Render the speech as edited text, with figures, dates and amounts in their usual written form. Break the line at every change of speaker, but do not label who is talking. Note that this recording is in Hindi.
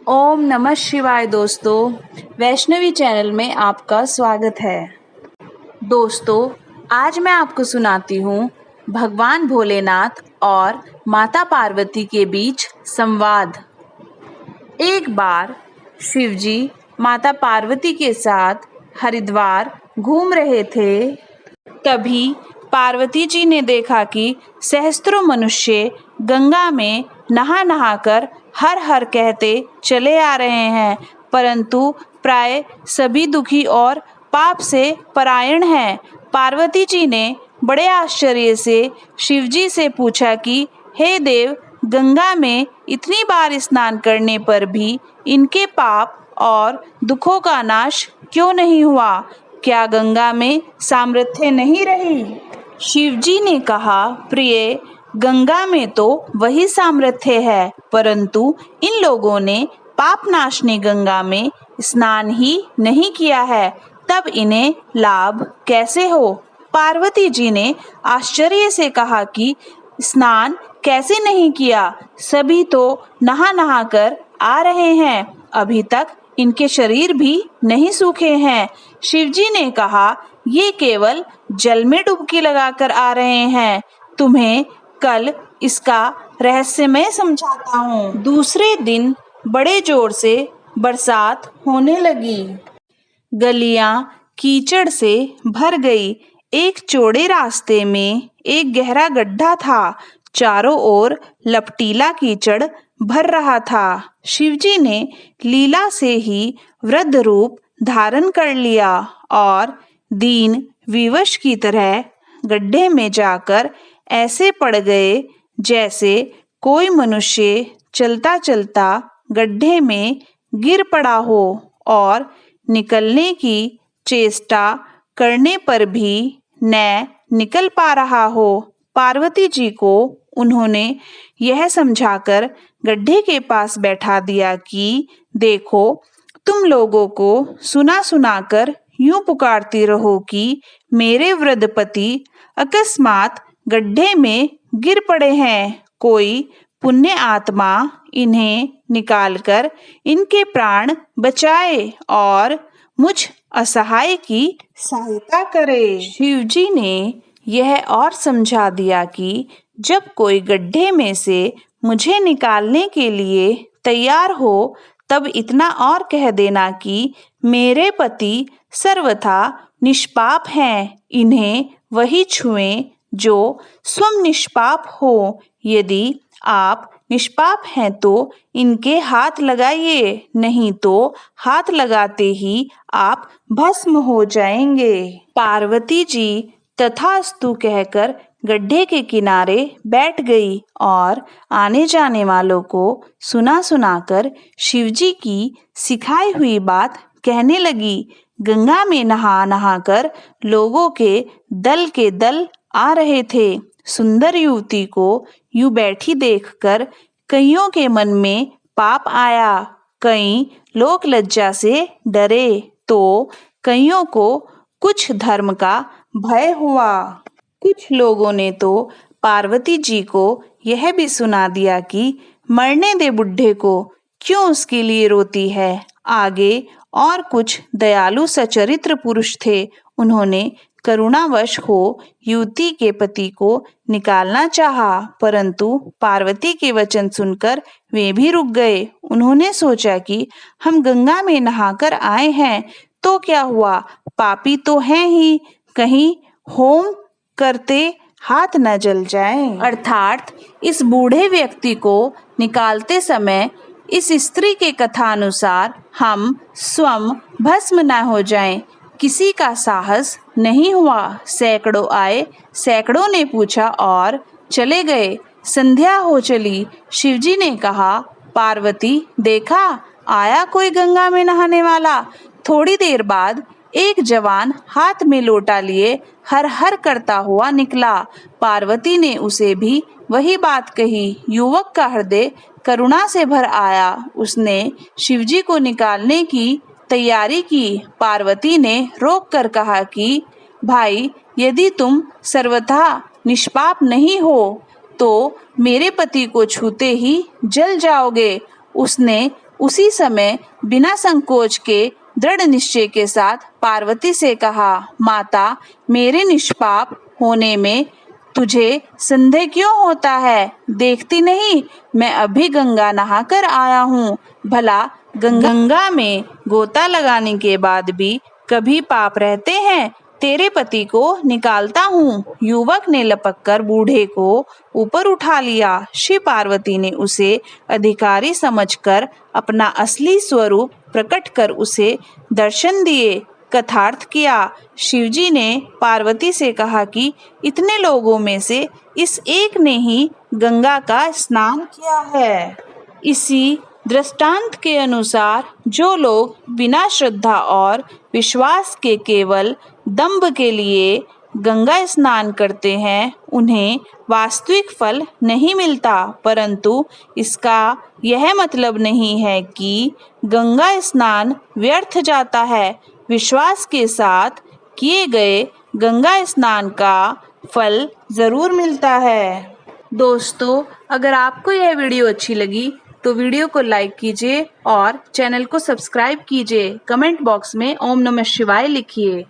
ओम नमः शिवाय दोस्तों। वैष्णवी चैनल में आपका स्वागत है। दोस्तों, आज मैं आपको सुनाती हूँ भगवान भोलेनाथ और माता पार्वती के बीच संवाद। एक बार शिवजी माता पार्वती के साथ हरिद्वार घूम रहे थे। तभी पार्वती जी ने देखा कि सहस्त्रों मनुष्य गंगा में नहा नहाकर हर हर कहते चले आ रहे हैं, परंतु प्राय सभी दुखी और पाप से परायण हैं। पार्वती जी ने बड़े आश्चर्य से शिवजी से पूछा कि हे देव, गंगा में इतनी बार स्नान करने पर भी इनके पाप और दुखों का नाश क्यों नहीं हुआ? क्या गंगा में सामर्थ्य नहीं रही? शिवजी ने कहा, प्रिय, गंगा में तो वही सामर्थ्य है, परंतु इन लोगों ने पाप नाशनी गंगा में स्नान ही नहीं किया है, तब इन्हें लाभ कैसे हो? पार्वती जी ने आश्चर्य से कहा कि स्नान कैसे नहीं किया? सभी तो नहा नहा कर आ रहे हैं, अभी तक इनके शरीर भी नहीं सूखे हैं। शिवजी ने कहा, ये केवल जल में डुबकी लगाकर आ रहे हैं। तुम्हें कल इसका रहस्य मैं समझाता हूँ। दूसरे दिन बड़े जोर से बरसात होने लगी। गलियां कीचड़ से भर गई। एक चौड़े रास्ते में एक गहरा गड्ढा था। चारों ओर लपटीला कीचड़ भर रहा था। शिवजी ने लीला से ही वृद्ध रूप धारण कर लिया और दीन विवश की तरह गड्ढे में जाकर ऐसे पड़ गए जैसे कोई मनुष्य चलता चलता गड्ढे में गिर पड़ा हो और निकलने की चेष्टा करने पर भी न निकल पा रहा हो। पार्वती जी को उन्होंने यह समझाकर गड्ढे के पास बैठा दिया कि देखो, तुम लोगों को सुना सुनाकर यूं पुकारती रहो कि मेरे वृद्ध पति अकस्मात गड्ढे में गिर पड़े हैं। कोई पुण्य आत्मा इन्हें निकालकर इनके प्राण बचाए और मुझ असहाय की सहायता करे। शिवजी ने यह और समझा दिया कि जब कोई गड्ढे में से मुझे निकालने के लिए तैयार हो, तब इतना और कह देना कि मेरे पति सर्वथा निष्पाप हैं, इन्हें वही छुएं जो स्वयं निष्पाप हो। यदि आप निष्पाप हैं तो इनके हाथ लगाइए, नहीं तो हाथ लगाते ही आप भस्म हो जाएंगे। पार्वती जी तथास्तु कहकर गड्ढे के किनारे बैठ गई और आने जाने वालों को सुना सुनाकर शिवजी की सिखाई हुई बात कहने लगी। गंगा में नहा नहाकर लोगों के दल आ रहे थे। सुंदर युवती को यूं बैठी देखकर कईयों के मन में पाप आया। कई लोग लज्जा से डरे तो कईयों को कुछ धर्म का भय हुआ। कुछ लोगों ने तो पार्वती जी को यह भी सुना दिया कि मरने दे बुढ़े को, क्यों उसके लिए रोती है। आगे और कुछ दयालु सचरित्र पुरुष थे। उन्होंने करुणावश हो युवती के पति को निकालना चाहा, परंतु पार्वती के वचन सुनकर वे भी रुक गए। उन्होंने सोचा कि हम गंगा में नहाकर आए हैं तो क्या हुआ, पापी तो हैं ही, कहीं होम करते हाथ न जल जाएं। अर्थात इस बूढ़े व्यक्ति को निकालते समय इस स्त्री के कथा अनुसार हम स्वयं भस्म न हो जाएं। किसी का साहस नहीं हुआ। सैकड़ों आए, सैकड़ों ने पूछा और चले गए। संध्या हो चली। शिवजी ने कहा, पार्वती, देखा आया कोई गंगा में नहाने वाला। थोड़ी देर बाद एक जवान हाथ में लोटा लिए हर हर करता हुआ निकला। पार्वती ने उसे भी वही बात कही। युवक का हृदय करुणा से भर आया। उसने शिवजी को निकालने की तैयारी की। पार्वती ने रोक कर कहा कि भाई, यदि तुम सर्वथा निष्पाप नहीं हो तो मेरे पति को छूते ही जल जाओगे। उसने उसी समय बिना संकोच के दृढ़ निश्चय के साथ पार्वती से कहा, माता, मेरे निष्पाप होने में तुझे संदेह क्यों होता है? देखती नहीं मैं अभी गंगा नहाकर आया हूँ। भला गंगा में गोता लगाने के बाद भी कभी पाप रहते हैं? तेरे पति को निकालता हूँ। युवक ने लपककर बूढ़े को ऊपर उठा लिया। श्री पार्वती ने उसे अधिकारी समझकर अपना असली स्वरूप प्रकट कर उसे दर्शन दिए, कथार्थ किया। शिवजी ने पार्वती से कहा कि इतने लोगों में से इस एक ने ही गंगा का स्नान किया है। इसी दृष्टांत के अनुसार जो लोग बिना श्रद्धा और विश्वास के केवल दंभ के लिए गंगा स्नान करते हैं, उन्हें वास्तविक फल नहीं मिलता, परंतु इसका यह मतलब नहीं है कि गंगा स्नान व्यर्थ जाता है। विश्वास के साथ किए गए गंगा स्नान का फल जरूर मिलता है। दोस्तों, अगर आपको यह वीडियो अच्छी लगी तो वीडियो को लाइक कीजिए और चैनल को सब्सक्राइब कीजिए। कमेंट बॉक्स में ओम नमः शिवाय लिखिए।